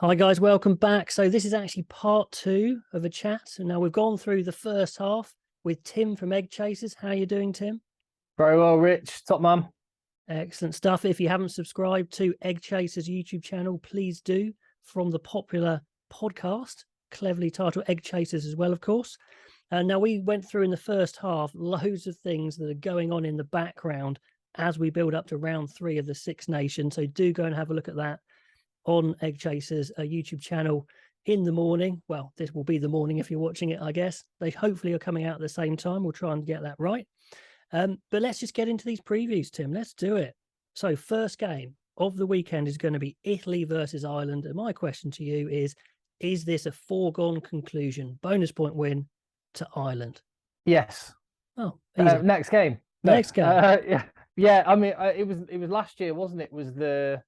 Hi guys, welcome back. So this is actually part two of a chat. And now we've gone through the first half with Tim from Egg Chasers. How are you doing, Tim? Very well, Rich. Top man. Excellent stuff. If you haven't subscribed to Egg Chasers YouTube channel, please do, from the popular podcast, cleverly titled Egg Chasers as well, of course. And now we went through in the first half loads of things that are going on in the background as we build up to round 3 of the Six Nations. So do go and have a look at that on Egg Chasers, a YouTube channel in the morning. Well, this will be the morning if you're watching it, I guess. They hopefully are coming out at the same time. We'll try and get that right. But let's just get into these previews, Tim. Let's do it. So first game of the weekend is going to be Italy versus Ireland. And my question to you is this a foregone conclusion? Bonus point win to Ireland? Yes. Oh, easy. Next game. Next game. Yeah. I mean, it was last year, wasn't it? It was the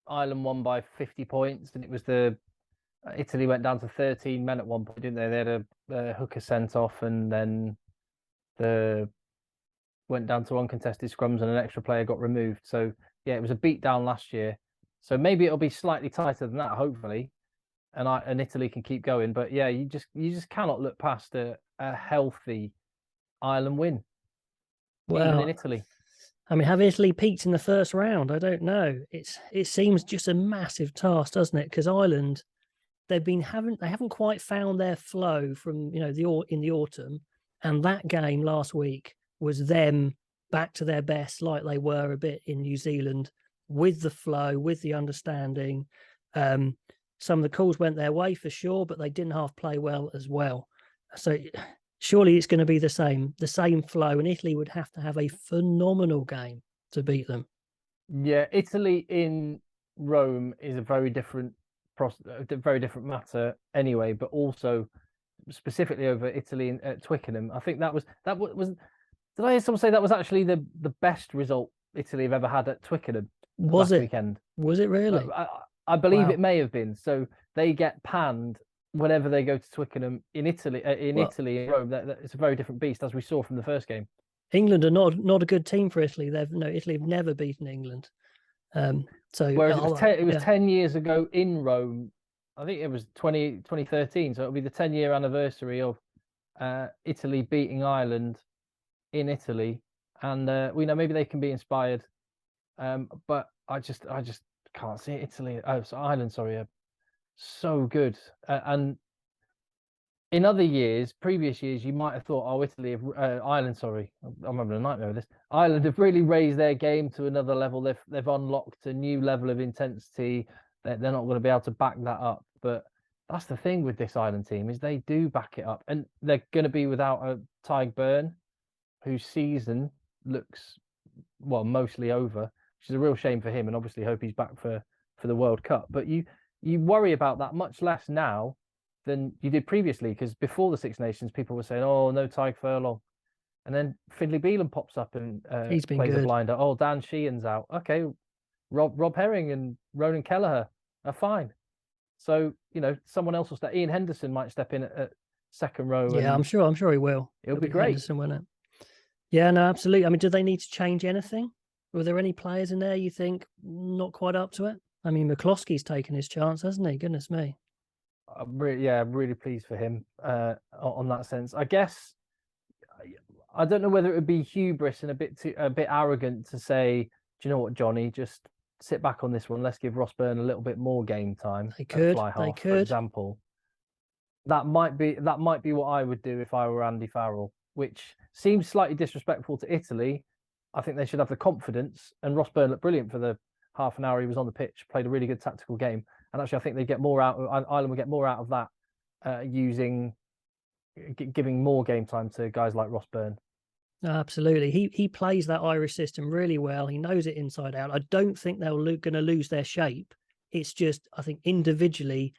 Ireland won by 50 points, and it was the Italy went down to 13 men at one point, didn't they? They had a hooker sent off, and then went down to uncontested scrums, and an extra player got removed. So yeah, it was a beat down last year. So maybe it'll be slightly tighter than that, hopefully, and Italy can keep going. But yeah, you just cannot look past a healthy Ireland win, even in Italy. I mean, have Italy peaked in the first round? I don't know. It seems just a massive task, doesn't it? Because Ireland, they haven't quite found their flow from in the autumn, and that game last week was them back to their best, like they were a bit in New Zealand, with the flow, with the understanding. Some of the calls went their way for sure, but they didn't half play well as well. So surely it's going to be the same flow, and Italy would have to have a phenomenal game to beat them. Yeah, Italy in Rome is a very different matter anyway, but also specifically over Italy at Twickenham. I think that was did I hear someone say that was actually the best result Italy have ever had at Twickenham last weekend? Was it really? I believe it may have been. So they get panned whenever they go to Twickenham in Italy. Italy in Rome, it's a very different beast, as we saw from the first game. England are not a good team for Italy. Italy have never beaten England. Whereas it was 10 years ago in Rome. I think it was 2013. So it'll be the 10-year anniversary of Italy beating Ireland in Italy, and we know maybe they can be inspired. But I just can't see Italy. Ireland, sorry, so good. And in other years, previous years, you might have thought, Ireland, sorry, I'm having a nightmare with this. Ireland have really raised their game to another level. They've unlocked a new level of intensity. They're not going to be able to back that up. But that's the thing with this Ireland team, is they do back it up, and they're going to be without a Tadhg Beirne, whose season looks mostly over, which is a real shame for him, and obviously hope he's back for the World Cup. But you worry about that much less now than you did previously, because before the Six Nations, people were saying, "Oh, no Tadhg Furlong," and then Findlay Bealham pops up and he's been plays good. a blinder. Oh, Dan Sheehan's out. Okay, Rob Herring and Ronan Kelleher are fine. So someone else will step. Ian Henderson might step in at second row. Yeah, I'm sure he will. It'll be great. Henderson, won't it? Yeah, no, absolutely. I mean, do they need to change anything? Were there any players in there you think not quite up to it? I mean, McCloskey's taken his chance, hasn't he? Goodness me. I'm really pleased for him on that sense. I guess I don't know whether it would be hubris and a bit arrogant to say, do you know what, Johnny, just sit back on this one. Let's give Ross Beirne a little bit more game time. They could, for example. That might be what I would do if I were Andy Farrell, which seems slightly disrespectful to Italy. I think they should have the confidence, and Ross Beirne looked brilliant for the half an hour he was on the pitch, played a really good tactical game. And actually, I think they get more out. Ireland will get more out of that giving more game time to guys like Ross Beirne. Absolutely, he plays that Irish system really well. He knows it inside out. I don't think they're going to lose their shape. It's just, I think individually,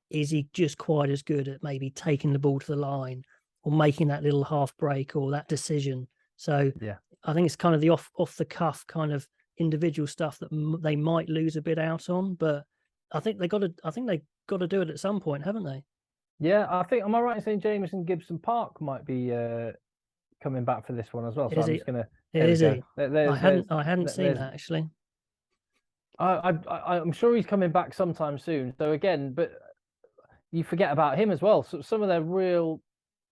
is he just quite as good at maybe taking the ball to the line or making that little half break or that decision? So yeah, I think it's kind of the off the cuff kind of individual stuff that they might lose a bit out on, but I think they got to do it at some point, haven't they? Yeah, I think. Am I right in saying Jamison Gibson Park might be coming back for this one as well? So I'm just gonna. Is he? I hadn't seen that actually. I'm sure he's coming back sometime soon. So again, but you forget about him as well. So some of their real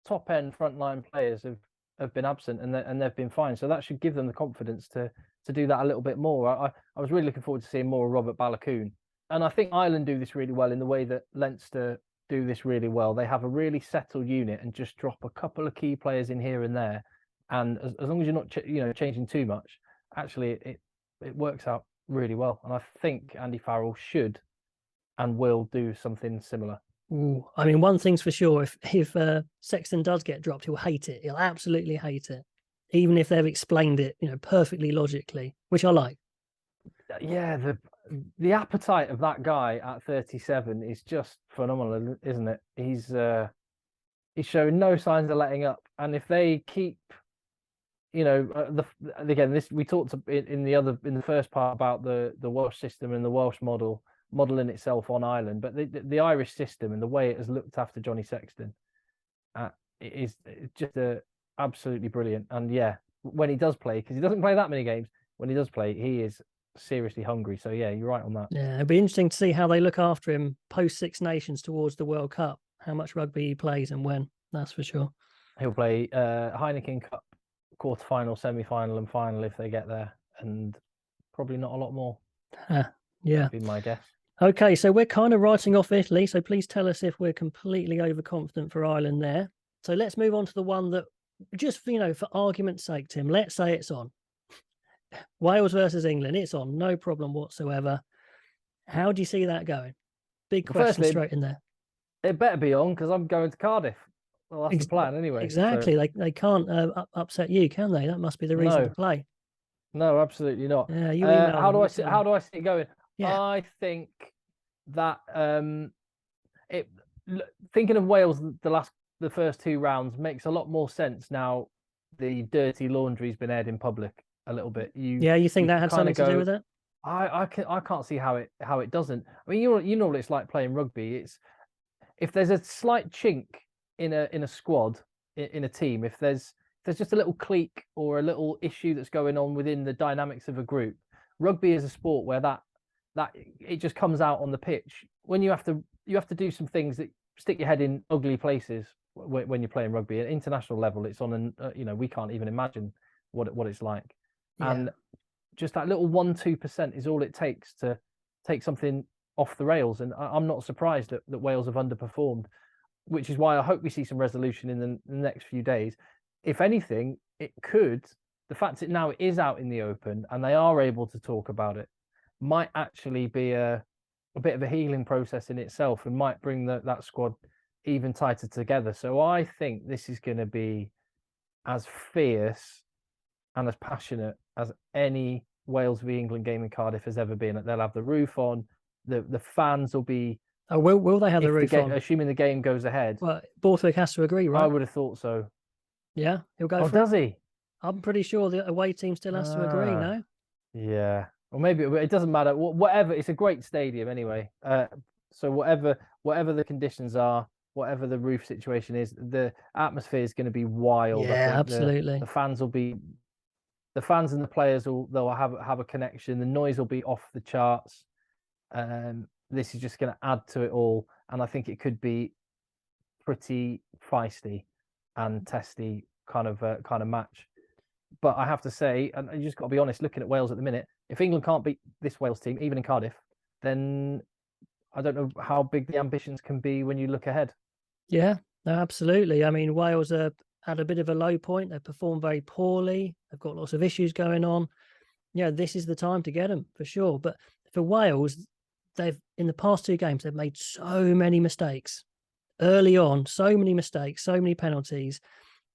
top end frontline players have been absent, and they've been fine. So that should give them the confidence to do that a little bit more. I was really looking forward to seeing more of Robert Balakoon, and I think Ireland do this really well in the way that Leinster do this really well. They have a really settled unit and just drop a couple of key players in here and there, and as long as you're not changing too much, actually it works out really well. And I think Andy Farrell should and will do something similar. Ooh, I mean, one thing's for sure: if Sexton does get dropped, he'll hate it. He'll absolutely hate it, even if they've explained it, perfectly logically, which I like. Yeah, the appetite of that guy at 37 is just phenomenal, isn't it? He's showing no signs of letting up, and if they keep, again, this we talked in the first part about the Welsh system and the Welsh modeling itself on Ireland, but the Irish system and the way it has looked after Johnny Sexton is just absolutely brilliant. And yeah, when he does play, because he doesn't play that many games, when he does play, he is seriously hungry. So yeah, you're right on that. Yeah, it'd be interesting to see how they look after him post Six Nations towards the World Cup, how much rugby he plays and when. That's for sure. He'll play Heineken Cup quarterfinal, semi-final and final if they get there, and probably not a lot more. Yeah, that'd be my guess. Okay, so we're kind of writing off Italy, so please tell us if we're completely overconfident for Ireland there. So let's move on to the one that, just for argument's sake, Tim, let's say it's on. Wales versus England, it's on, no problem whatsoever. How do you see that going? Big question straight in there. It better be on, because I'm going to Cardiff. Well, that's the plan anyway. Exactly. So. They can't upset you, can they? That must be the reason to play. No, absolutely not. Yeah, how do I see it going? Yeah. I think that thinking of Wales the first two rounds makes a lot more sense now. The dirty laundry's been aired in public a little bit. You think that had something to do with it? I can't see how it doesn't. I mean, you know what it's like playing rugby. It's if there's a slight chink in a squad, in a team, if there's just a little clique or a little issue that's going on within the dynamics of a group. Rugby is a sport where that it just comes out on the pitch. When you have to do some things that stick your head in ugly places when you're playing rugby at international level. It's on we can't even imagine what it's like. Yeah. And just that little 1-2% is all it takes to take something off the rails. And I'm not surprised that Wales have underperformed, which is why I hope we see some resolution in the next few days. If anything, the fact that now it is out in the open and they are able to talk about it might actually be a bit of a healing process in itself and might bring that squad even tighter together. So I think this is going to be as fierce and as passionate as any Wales v England game in Cardiff has ever been. They'll have the roof on. The fans will be. Oh, will they have the roof on? Assuming the game goes ahead. Well, Borthwick has to agree, right? I would have thought so. Yeah, he'll go. Does he? I'm pretty sure the away team still has to agree. No. Yeah, or maybe it doesn't matter. Whatever. It's a great stadium anyway. So whatever the conditions are, whatever the roof situation is, the atmosphere is going to be wild. Yeah, absolutely. The fans and the players they'll have a connection. The noise will be off the charts. This is just going to add to it all, and I think it could be pretty feisty and testy kind of match. But I have to say, and you just got to be honest, looking at Wales at the minute, if England can't beat this Wales team, even in Cardiff, then I don't know how big the ambitions can be when you look ahead. Yeah, no, absolutely. I mean, Wales are at a bit of a low point. They've performed very poorly. They've got lots of issues going on. Yeah, this is the time to get them for sure. But for Wales, in the past two games, they've made so many mistakes early on, so many mistakes, so many penalties.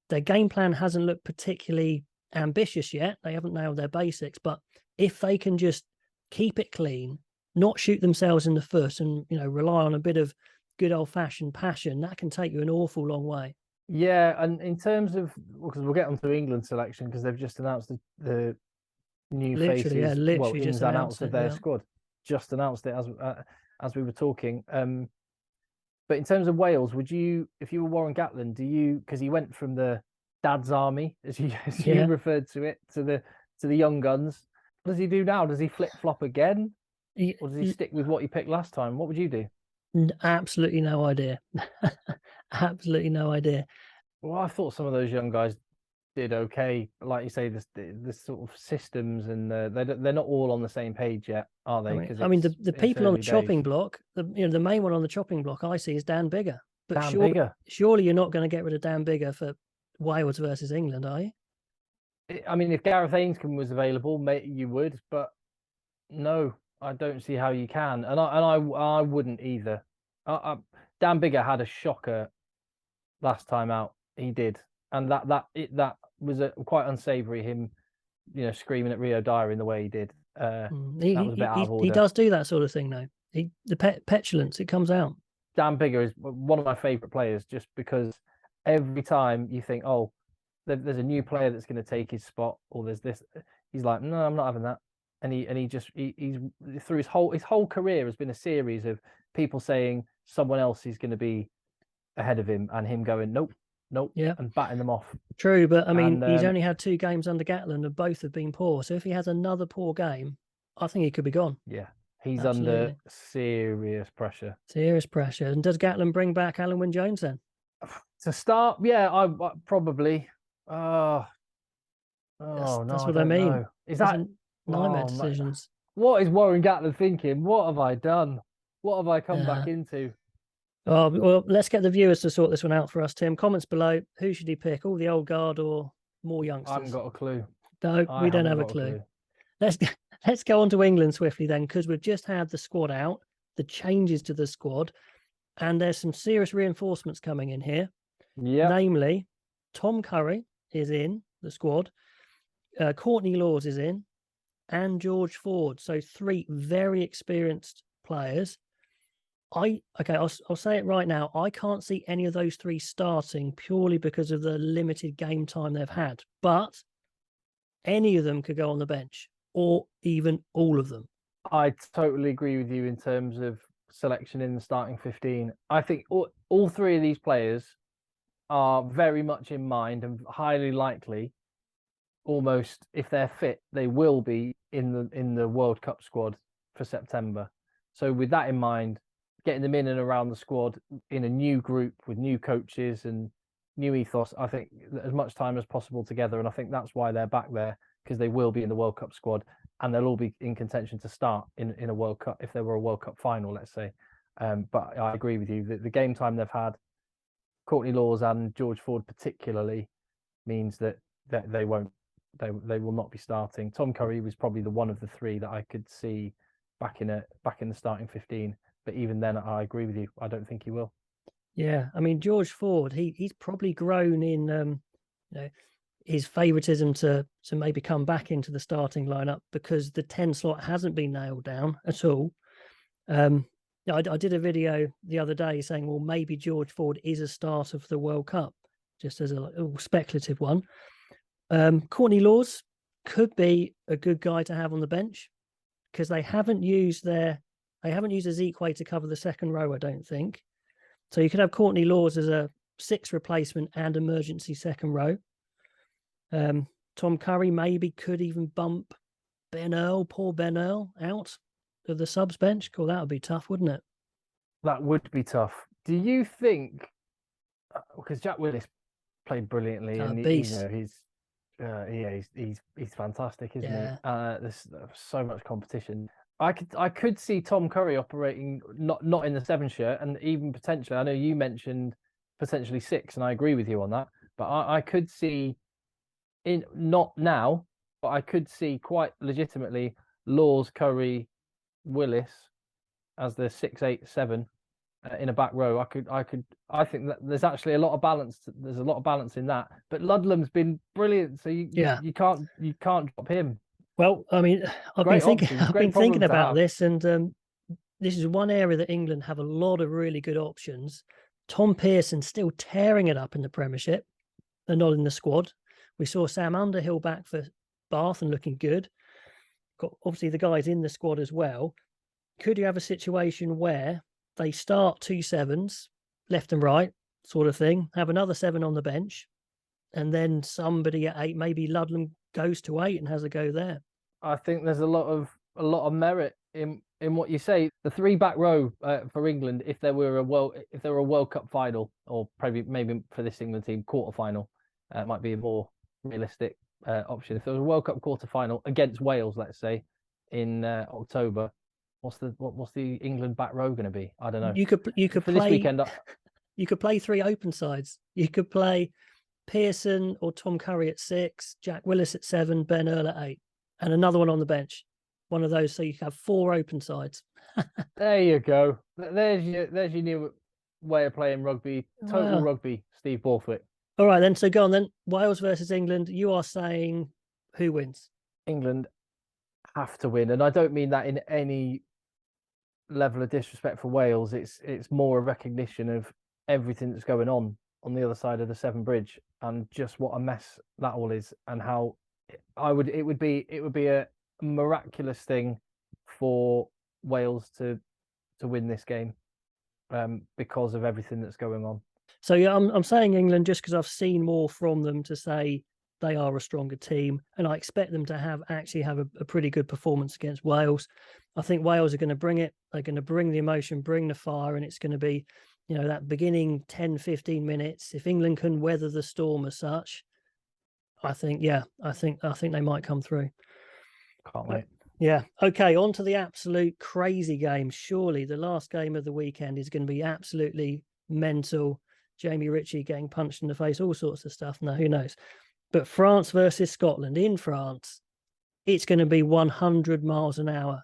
Their game plan hasn't looked particularly ambitious yet. They haven't nailed their basics, but if they can just keep it clean, not shoot themselves in the foot, and rely on a bit of good old-fashioned passion, that can take you an awful long way. Yeah, and in terms of, because we'll get onto England selection because they've just announced the new faces, ins and outs of their squad. Just announced it as we were talking. But in terms of Wales, would you, if you were Warren Gatland, because he went from the dad's army, as you referred to it, to the young guns, what does he do now? Does he flip flop again? Or does he stick with what he picked last time? What would you do? Absolutely no idea. Absolutely no idea. Well, I thought some of those young guys did okay. Like you say, the sort of systems and they're not all on the same page yet, are they? I mean the people on the chopping block, the main one on the chopping block I see is Dan Biggar. But surely you're not going to get rid of Dan Biggar for Wales versus England, are you? I mean, if Gareth Ainscombe was available, maybe you would, but no, I don't see how you can, and I wouldn't either. Dan Biggar had a shocker last time out. He did, and that was quite unsavoury. Him, screaming at Rio Dyer in the way he did. That was a bit out of order. He does do that sort of thing, though. The petulance, it comes out. Dan Biggar is one of my favourite players, just because every time you think, oh, there's a new player that's going to take his spot, or there's this, he's like, no, I'm not having that. And he's through his whole career has been a series of people saying someone else is going to be ahead of him, and him going, nope, yeah, and batting them off. True, but I mean, he's only had 2 games under Gatland, and both have been poor. So if he has another poor game, I think he could be gone. Yeah, he's under serious pressure. Serious pressure. And does Gatland bring back Alan Wynne-Jones then? To start, yeah, I probably. That's what I mean. Know. Is that nightmare decisions? What is Warren Gatland thinking? What have I done? What have I come back into? Oh, well, let's get the viewers to sort this one out for us, Tim. Comments below. Who should he pick? All the old guard or more youngsters? I haven't got a clue. No, we don't have a clue. Let's go on to England swiftly then, because we've just had the squad out, the changes to the squad, and there's some serious reinforcements coming in here. Yeah. Namely, Tom Curry is in the squad, Courtney Lawes is in, and George Ford. So 3 very experienced players. I'll say it right now. I can't see any of those 3 starting purely because of the limited game time they've had. But any of them could go on the bench, or even all of them. I totally agree with you in terms of selection in the starting 15. I think all 3 of these players are very much in mind and highly likely, almost if they're fit, they will be in the World Cup squad for September. So with that in mind, getting them in and around the squad in a new group with new coaches and new ethos, I think as much time as possible together. And I think that's why they're back there, because they will be in the World Cup squad and they'll all be in contention to start in a World Cup if there were a World Cup final, let's say. But I agree with you. The game time they've had, Courtney Lawes and George Ford particularly, means that they will not be starting. Tom Curry was probably the one of the 3 that I could see back in the starting 15. But even then, I agree with you. I don't think he will. Yeah, I mean, George Ford, he's probably grown in his favouritism to maybe come back into the starting lineup because the 10 slot hasn't been nailed down at all. I did a video the other day saying, well, maybe George Ford is a starter for the World Cup, just as a speculative one. Courtney Lawes could be a good guy to have on the bench because they haven't used Ezekiel to cover the second row, I don't think. So you could have Courtney Lawes as a 6 replacement and emergency second row. Tom Curry maybe could even bump poor Ben Earl, out of the subs bench. Cool, that would be tough, wouldn't it? That would be tough. Do you think, because Jack Willis played brilliantly, and he's fantastic, isn't he? There's so much competition. I could see Tom Curry operating not in the 7 shirt, and even potentially, I know you mentioned potentially 6, and I agree with you on that. But I could see, not now, but I could see quite legitimately Lawes, Curry, Willis as the 6, 8, 7 in a back row. I think that there's actually a lot of balance. There's a lot of balance in that. But Ludlam's been brilliant, so you can't drop him. Well, I mean, I've been thinking about this, and this is one area that England have a lot of really good options. Tom Pearson still tearing it up in the Premiership. They're not in the squad. We saw Sam Underhill back for Bath and looking good. Got obviously the guys in the squad as well. Could you have a situation where they start 2 7s, left and right, sort of thing, have another 7 on the bench, and then somebody at 8, maybe Ludlam goes to 8 and has a go there? I think there's a lot of merit in in what you say. The three back row for England, if there were a World Cup final, or maybe for this England team quarter final, might be a more realistic option. If there was a World Cup quarter final against Wales, let's say in October, what's the England back row going to be? I don't know. You could for play this weekend. You could play three open sides. You could play Pearson or Tom Curry at 6, Jack Willis at 7, Ben Earl at 8, and another one on the bench. One of those, so you have 4 open sides. There you go. There's your new way of playing rugby. Total rugby, Steve Borthwick. All right, then. So go on then. Wales versus England. You are saying who wins? England have to win, and I don't mean that in any level of disrespect for Wales. It's more a recognition of everything that's going on the other side of the Severn Bridge, and just what a mess that all is, and how it would be a miraculous thing for Wales to win this game because of everything that's going on. So yeah, I'm saying England just because I've seen more from them to say they are a stronger team, and I expect them to have a pretty good performance against Wales. I think Wales are going to bring it. They're going to bring the emotion, bring the fire, and it's going to be, that beginning 10-15 minutes. If England can weather the storm as such, I think they might come through. Can't wait. Yeah. Okay, on to the absolute crazy game. Surely the last game of the weekend is going to be absolutely mental. Jamie Ritchie getting punched in the face, all sorts of stuff. Now, who knows? But France versus Scotland in France, it's going to be 100 miles an hour.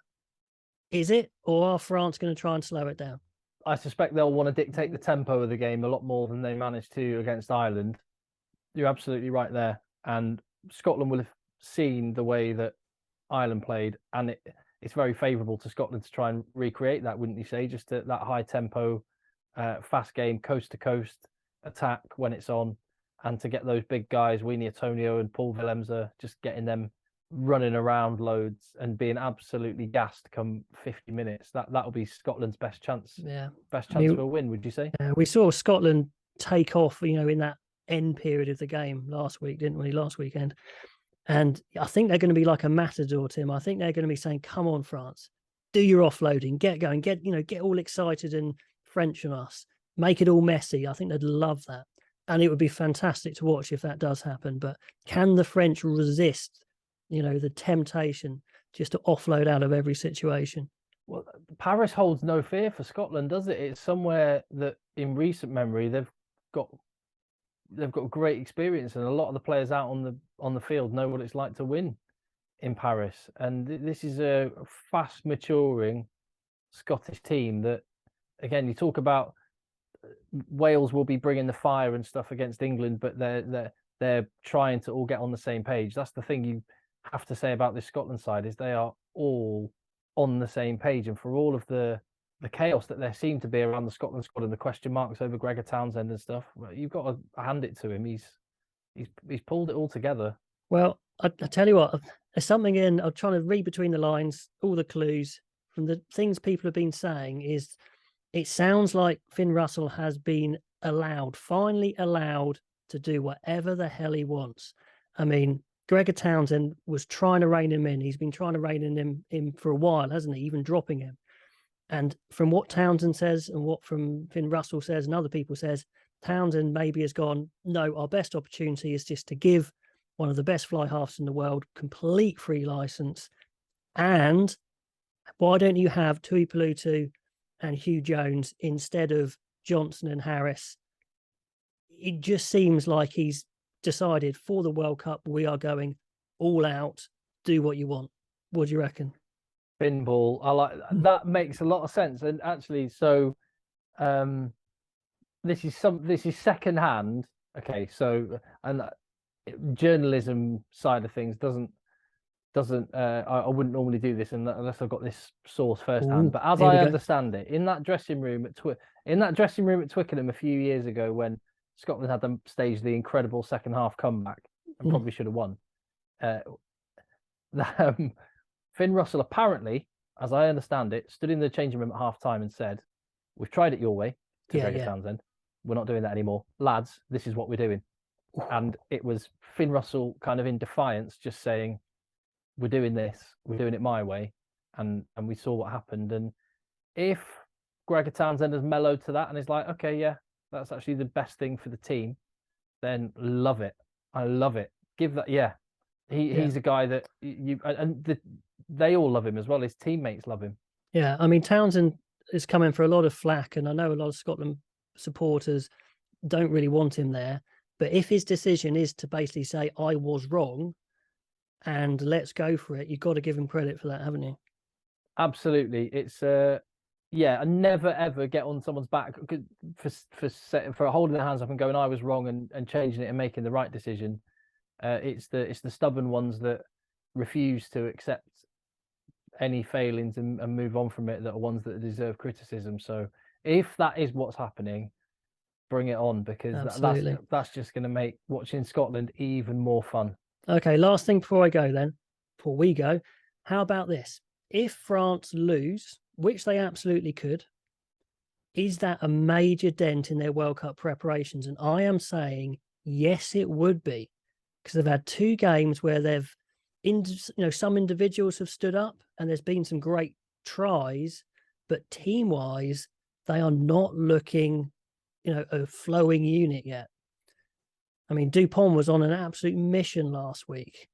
Is it? Or are France going to try and slow it down? I suspect they'll want to dictate the tempo of the game a lot more than they managed to against Ireland. You're absolutely right there. And Scotland will have seen the way that Ireland played, and it's very favourable to Scotland to try and recreate that, wouldn't you say? Just that high tempo, fast game, coast to coast attack when it's on, and to get those big guys, Weenie Antonio and Paul Willems, just getting them running around loads and being absolutely gassed come 50 minutes. That'll be Scotland's best chance. Yeah, for a win, would you say? We saw Scotland take off, in that end period of the game last week, didn't we? Last weekend. And I think they're going to be like a matador, Tim. I think they're going to be saying, come on, France, do your offloading, get going, get all excited and French on us, make it all messy. I think they'd love that. And it would be fantastic to watch if that does happen. But can the French resist, the temptation just to offload out of every situation? Well, Paris holds no fear for Scotland, does it? It's somewhere that in recent memory they've got great experience, and a lot of the players out on the field know what it's like to win in Paris. And this is a fast maturing Scottish team that, again, you talk about Wales will be bringing the fire and stuff against England, but they're trying to all get on the same page. That's the thing you have to say about this Scotland side, is they are all on the same page. And for all of the chaos that there seemed to be around the Scotland squad and the question marks over Gregor Townsend and stuff, you've got to hand it to him. He's pulled it all together. Well, I tell you what, there's something in. I'm trying to read between the lines, all the clues from the things people have been saying. Is it sounds like Finn Russell has been finally allowed to do whatever the hell he wants. I mean, Gregor Townsend was trying to rein him in. He's been trying to rein him in for a while, hasn't he? Even dropping him. And from what Townsend says and what from Finn Russell says and other people says, Townsend maybe has gone, no, our best opportunity is just to give one of the best fly halves in the world complete free license. And why don't you have Tui Pelutu and Hugh Jones instead of Johnson and Harris? It just seems like he's decided for the World Cup, we are going all out, do what you want. What do you reckon? Pinball, I like that. Makes a lot of sense. And actually, so this is second hand. Okay, so and journalism side of things doesn't I wouldn't normally do this unless I've got this source firsthand. But as I understand it, in that dressing room at Twickenham a few years ago, when Scotland had them stage the incredible second half comeback and probably should have won, Finn Russell apparently, as I understand it, stood in the changing room at half time and said, "We've tried it your way," to Gregor Townsend. "We're not doing that anymore. Lads, this is what we're doing." And it was Finn Russell kind of in defiance, just saying, "We're doing this. We're doing it my way." and we saw what happened. And if Gregor Townsend has mellowed to that and is like, okay, yeah, that's actually the best thing for the team, then love it. I love it. Give that, yeah. He's a guy that they all love him as well. His teammates love him. Yeah, I mean, Townsend is coming for a lot of flack, and I know a lot of Scotland supporters don't really want him there. But if his decision is to basically say, I was wrong, and let's go for it, you've got to give him credit for that, haven't you? Absolutely. It's yeah, and never ever get on someone's back for holding their hands up and going, I was wrong, and changing it and making the right decision. It's the stubborn ones that refuse to accept any failings and move on from it, that are ones that deserve criticism. So if that is what's happening, bring it on, because that's just going to make watching Scotland even more fun. Okay, last thing before we go, how about this? If France lose, which they absolutely could, is that a major dent in their World Cup preparations? And I am saying, yes, it would be, because they've had 2 games where they've, some individuals have stood up and there's been some great tries, but team-wise, they are not looking, a flowing unit yet. I mean, Dupont was on an absolute mission last week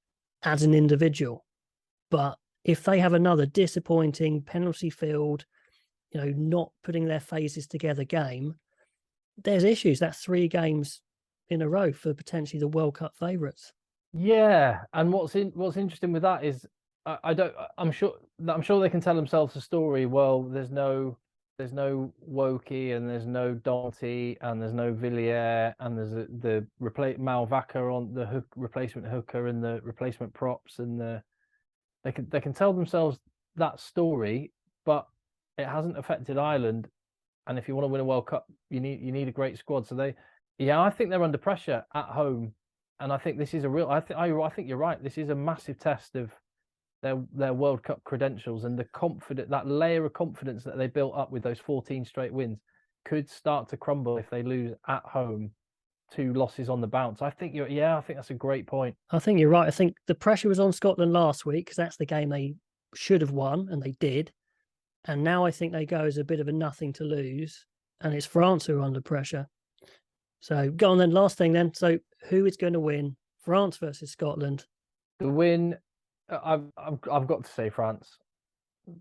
as an individual, but if they have another disappointing penalty-filled, not putting their phases together game, there's issues. That's 3 games in a row for potentially the World Cup favourites. Yeah, and what's interesting with that is I'm sure they can tell themselves a story. Well, there's no Woki, and there's no Danty, and there's no Villiers, and there's the Malvaca on the replacement hooker, and the replacement props, and they can tell themselves that story, but it hasn't affected Ireland. And if you want to win a World Cup, you need a great squad. So I think they're under pressure at home, and I think this is I think you're right. This is a massive test of their World Cup credentials, and that layer of confidence that they built up with those 14 straight wins could start to crumble if they lose at home, 2 losses on the bounce. I think that's a great point. I think you're right. I think the pressure was on Scotland last week because that's the game they should have won, and they did. And now I think they go as a bit of a nothing to lose, and it's France who are under pressure. So go on then. Last thing then. So who is going to win? France versus Scotland. The win. I've got to say France.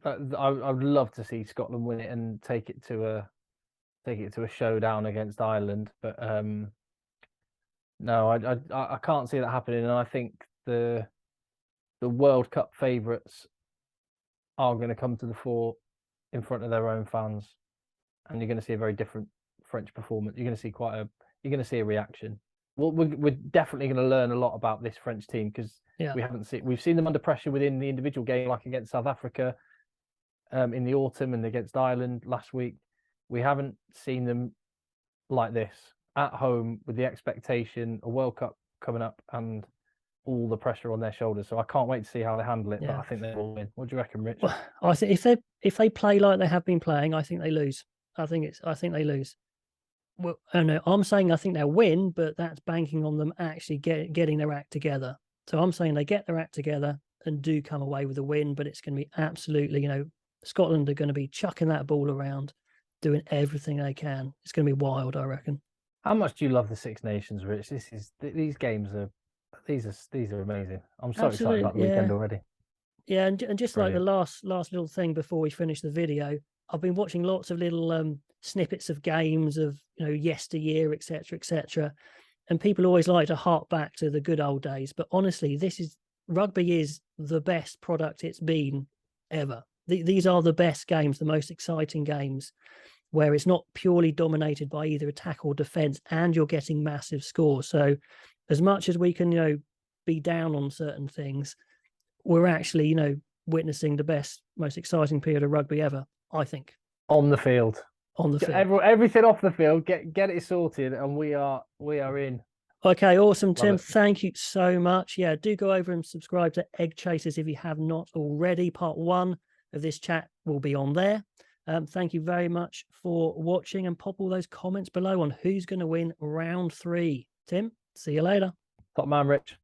I would love to see Scotland win it and take it to a showdown against Ireland, but no, I can't see that happening. And I think the World Cup favourites are going to come to the fore in front of their own fans, and you're going to see a very different French performance. You're going to see a reaction. Well, we're definitely going to learn a lot about this French team, because we've seen them under pressure within the individual game, like against South Africa in the autumn, and against Ireland last week. We haven't seen them like this at home, with the expectation, a World Cup coming up, and all the pressure on their shoulders. So I can't wait to see how they handle it. But I think they will win. What do you reckon, Rich? Well, I think if they play like they have been playing, I think they lose. I think they lose. Well, I'm saying I think they'll win, but that's banking on them actually getting their act together. So I'm saying they get their act together and do come away with a win, but it's going to be absolutely, Scotland are going to be chucking that ball around, doing everything they can. It's going to be wild, I reckon. How much do you love the Six Nations, Rich? These games are amazing. I'm so excited about the weekend already. Yeah, and just brilliant. Like the last little thing before we finish the video, I've been watching lots of little snippets of games of yesteryear, etc., and people always like to hark back to the good old days. But honestly, rugby is the best product it's been ever. These are the best games, the most exciting games, where it's not purely dominated by either attack or defense, and you're getting massive scores. So as much as we can be down on certain things, we're actually witnessing the best, most exciting period of rugby ever, I think. On the field. Everything off the field, get it sorted, and we are in. Okay, awesome, Tim. Thank you so much. Yeah, do go over and subscribe to Egg Chasers if you have not already. Part 1 of this chat will be on there. Thank you very much for watching, and pop all those comments below on who's going to win round 3. Tim, see you later. Top man, Rich.